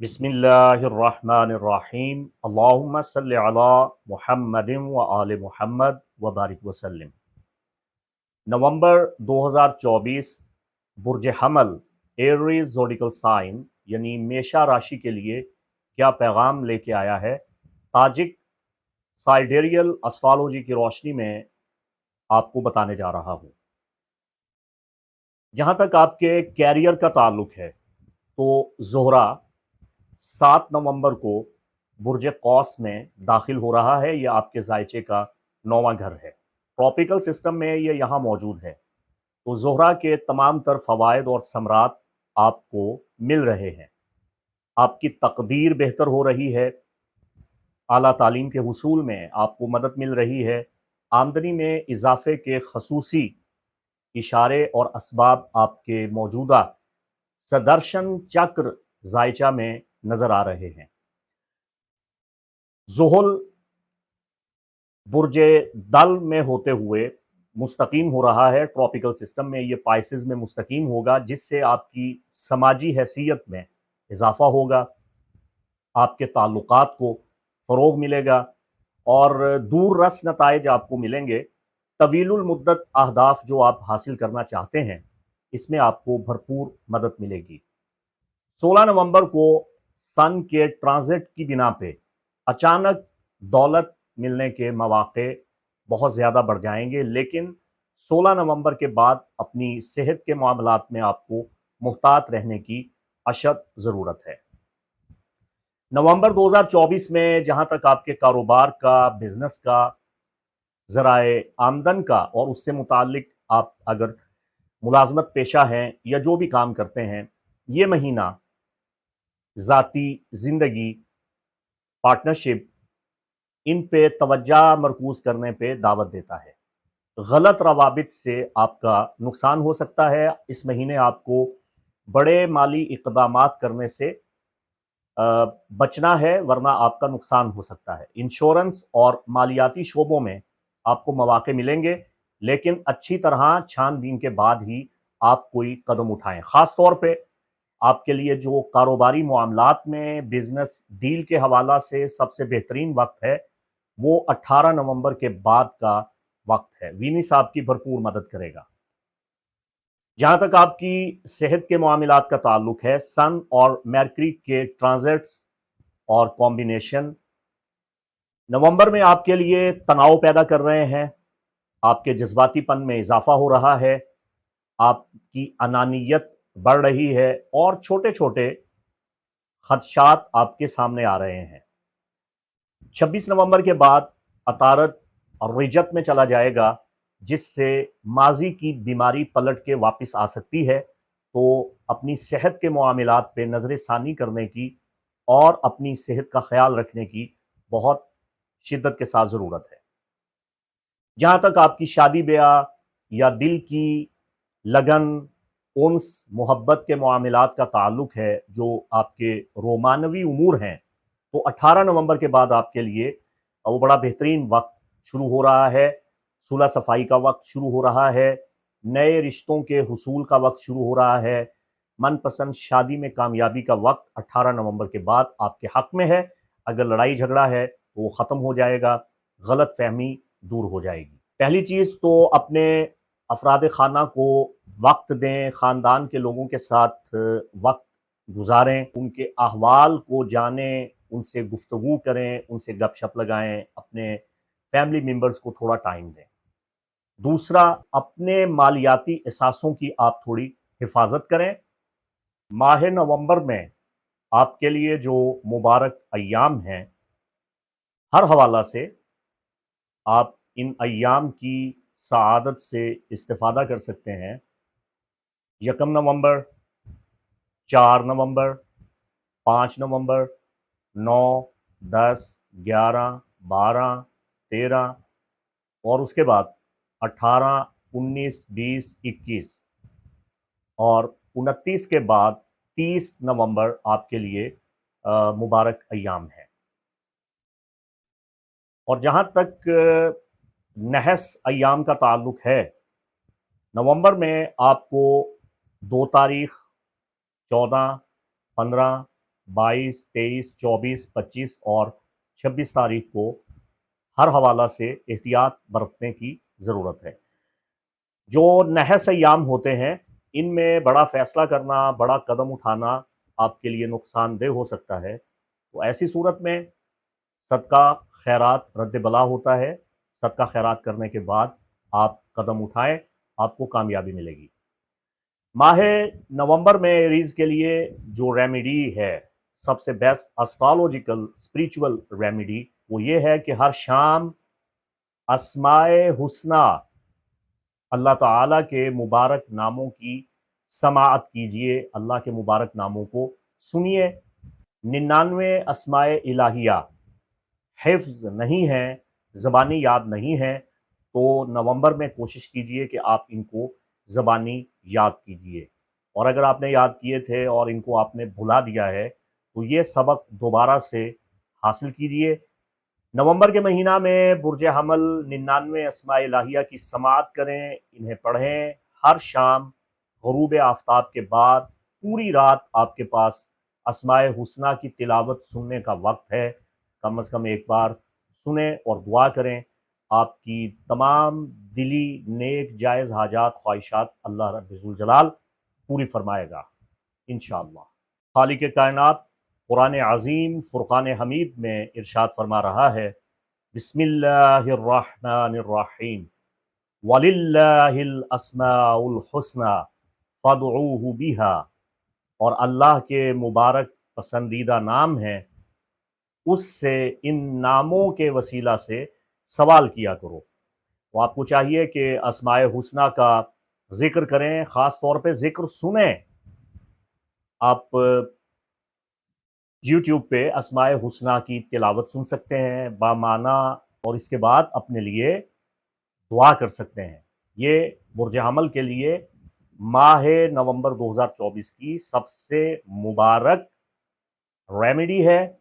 बिस्मिल्लाहिर्रहमानिर्रहीम अल्लाहुम्मा सल्लि अला मुहम्मदिन व आले मुहम्मद व बारिक वसल्लम। नवंबर 2024 बुर्ज हमल एरीज ज़ोडिकल साइन यानी मेषा राशि के लिए क्या पैगाम लेके आया है, ताजिक साइडेरियल एस्ट्रोलॉजी की रोशनी में आपको बताने जा रहा हूँ। जहाँ तक आपके कैरियर का ताल्लुक है तो ज़ोहरा 7 नवंबर को बुर्ज कौस में दाखिल हो रहा है। यह आपके जायचे का 9वां घर है। ट्रॉपिकल सिस्टम में ये यहाँ मौजूद है, तो ज़ोहरा के तमाम तर फ़वाइद और समरात आपको मिल रहे हैं। आपकी तकदीर बेहतर हो रही है, आला तालीम के हुसूल में आपको मदद मिल रही है, आमदनी में इजाफे के खसूसी इशारे और असबाब आपके मौजूदा सदर्शन चक्र जायचा में नजर आ रहे हैं। ज़ुहुल बुर्जे दल में होते हुए मुस्तकीम हो रहा है। ट्रॉपिकल सिस्टम में ये पाइसेस में मुस्तकीम होगा, जिससे आपकी समाजी हैसियत में इजाफा होगा, आपके ताल्लुकात को फ़रोग मिलेगा और दूर रस नताइज आपको मिलेंगे। तवीलुल मुद्दत अहदाफ जो आप हासिल करना चाहते हैं, इसमें आपको भरपूर मदद मिलेगी। 16 नवंबर को सन के ट्रांजिट की बिना पे अचानक दौलत मिलने के मौके बहुत ज़्यादा बढ़ जाएंगे, लेकिन 16 नवंबर के बाद अपनी सेहत के मामलात में आपको मुहतात रहने की अशद ज़रूरत है। नवंबर 2024 में जहां तक आपके कारोबार का, बिजनेस का, ज़राए आमदन का और उससे मुतालिक आप अगर मुलाजमत पेशा हैं या जो भी काम करते हैं, ये महीना ज़ाती ज़िंदगी, पार्टनरशिप, इन पे तवज्जो मरकूज करने पे दावत देता है। गलत रवाबित से आपका नुकसान हो सकता है। इस महीने आपको बड़े माली इक़दामात करने से बचना है, वरना आपका नुकसान हो सकता है। इंश्योरेंस और मालियाती शोबों में आपको मौके मिलेंगे, लेकिन अच्छी तरह छानबीन के बाद ही आप कोई कदम उठाएं। ख़ास तौर पे आपके लिए जो कारोबारी मामलात में बिजनेस डील के हवाला से सबसे बेहतरीन वक्त है, वो 18 नवंबर के बाद का वक्त है। वीनिस आपकी भरपूर मदद करेगा। जहां तक आपकी सेहत के मामलात का ताल्लुक है, सन और मरकरी के ट्रांजिट्स और कॉम्बिनेशन नवंबर में आपके लिए तनाव पैदा कर रहे हैं। आपके जज्बातीपन में इजाफा हो रहा है, आपकी अनानियत बढ़ रही है और छोटे छोटे खदशात आपके सामने आ रहे हैं। 26 नवंबर के बाद अतारत और रिजत में चला जाएगा, जिससे माजी की बीमारी पलट के वापस आ सकती है। तो अपनी सेहत के मामलात पे नज़र सानी करने की और अपनी सेहत का ख्याल रखने की बहुत शिद्दत के साथ ज़रूरत है। जहाँ तक आपकी शादी ब्याह या दिल की लगन, उन्स, मोहब्बत के मामलात का ताल्लुक है, जो आपके रोमानवी उमूर हैं, तो 18 नवंबर के बाद आपके लिए वो बड़ा बेहतरीन वक्त शुरू हो रहा है। सुलह सफाई का वक्त शुरू हो रहा है, नए रिश्तों के हुसूल का वक्त शुरू हो रहा है, मनपसंद शादी में कामयाबी का वक्त 18 नवंबर के बाद आपके हक में है। अगर लड़ाई झगड़ा है तो वो ख़त्म हो जाएगा, गलत फहमी दूर हो जाएगी। पहली चीज़ तो अपने अफराद खाना को वक्त दें, ख़ानदान के लोगों के साथ वक्त गुजारें, उनके अहवाल को जानें, उनसे गुफ्तगू करें, उनसे गपशप लगाएं, अपने फैमिली मेम्बर्स को थोड़ा टाइम दें। दूसरा, अपने मालियाती एहसासों की आप थोड़ी हिफाजत करें। माह नवंबर में आपके लिए जो मुबारक अय्याम हैं, हर हवाला से आप इन अय्याम की सआदत से इस्तिफादा कर सकते हैं। 1 नवंबर, 4 नवंबर, 5 नवंबर, 9, 10, 11, 12, 13 और उसके बाद 18, 19, 20, 21 और 29 के बाद 30 नवंबर आपके लिए मुबारक अय्याम है। और जहाँ तक नहस अय्याम का ताल्लुक है, नवंबर में आपको 2 तारीख, 14, 15, 22, 23, 24, 25 और 26 तारीख को हर हवाला से एहतियात बरतने की ज़रूरत है। जो नहस अय्याम होते हैं, इनमें बड़ा फ़ैसला करना, बड़ा कदम उठाना आपके लिए नुकसानदेह हो सकता है। तो ऐसी सूरत में सदका खैरात रद्द बला होता है। सदका खैरात करने के बाद आप कदम उठाएँ, आपको कामयाबी मिलेगी। माह नवंबर में एरीज़ के लिए जो रेमेडी है, सबसे बेस्ट एस्ट्रोलॉजिकल स्पिरिचुअल रेमेडी, वो ये है कि हर शाम अस्माए हुस्ना अल्लाह ताला के मुबारक नामों की समाअत कीजिए, अल्लाह के मुबारक नामों को सुनिए। 99 अस्माए इलाहिया हिफ्ज़ नहीं है, ज़बानी याद नहीं है, तो नवंबर में कोशिश कीजिए कि आप इनको ज़बानी याद कीजिए। और अगर आपने याद किए थे और इनको आपने भुला दिया है, तो ये सबक दोबारा से हासिल कीजिए। नवंबर के महीना में बुर्ज हमल 99 अस्माए इलाहिया की समाअत करें, इन्हें पढ़ें। हर शाम ग़ुरूब आफ्ताब के बाद पूरी रात आपके पास अस्माए हुस्ना की तिलावत सुनने का वक्त है। कम से कम एक बार सुने और दुआ करें। आपकी तमाम दिली नेक जायज़ हाजात ख्वाहिशात अल्लाह रब्बुल जलाल पूरी फरमाएगा इंशाअल्लाह। खालिक कायनात कुरान अज़ीम फ़ुरक़ान हमीद में इरशाद फरमा रहा है, बिस्मिल्लाहिर्रहमानिर्रहीम वलिल्लाहिल अस्माउल हुस्ना फदऊहु बिहा। और अल्लाह के मुबारक पसंदीदा नाम हैं, उससे इन नामों के वसीला से सवाल किया करो। तो आपको चाहिए कि अस्माए हुस्ना का ज़िक्र करें, ख़ास तौर पे ज़िक्र सुनें। आप यूट्यूब पे अस्माए हुस्ना की तिलावत सुन सकते हैं बामाना, और इसके बाद अपने लिए दुआ कर सकते हैं। ये बुर्ज हमल के लिए माह नवंबर 2024 की सबसे मुबारक रेमेडी है।